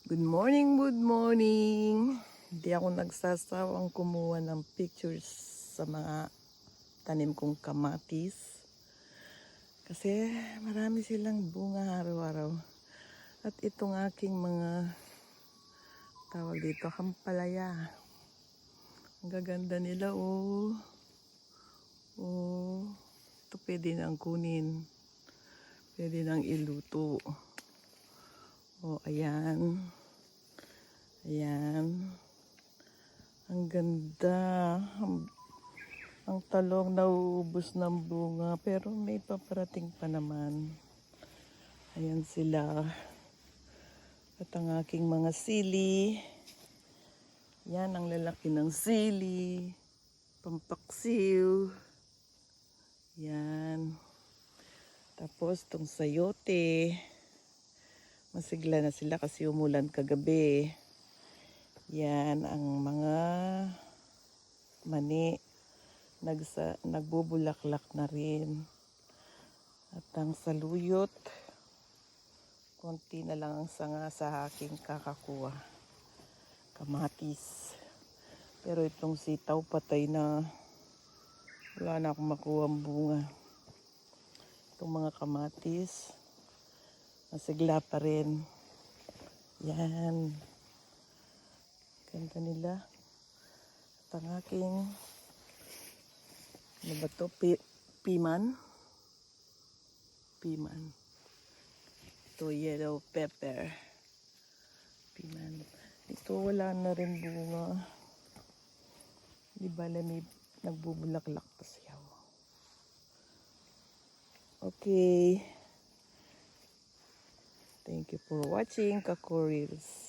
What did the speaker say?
Good morning, good morning. Hindi ako nagsasawang kumuha ng pictures sa mga tanim kong kamatis. Kasi marami silang bunga araw-araw. At itong aking mga tawag dito, kampalaya. Ang gaganda nila, oh. Oh, ito pwede nang kunin. Pwede nang iluto. Oh, ayan. Ayan. Ang ganda. Ang talong nauubos ng bunga. Pero may paparating pa naman. Ayan sila. At ang aking mga sili. Yan ang lalaki ng sili. Pampaksiw. Yan. Tapos itong sayote. Masigla na sila kasi umulan kagabi. Yan ang mga mani. Nagbubulaklak na rin. At ang saluyot, konti na lang ang sanga sa aking kakakuha. Kamatis. Pero itong sitaw patay na. Wala na akong makuha ang bunga. Itong mga kamatis, masigla pa rin. Yan. Ganda nila. At ang aking, ano ba ito? Piman. Piman. Ito, yellow pepper. Piman. Ito, wala na rin bunga. Di ba may nagbubulaklak pa siya. Okay. Thank you for watching, Kaku Reels.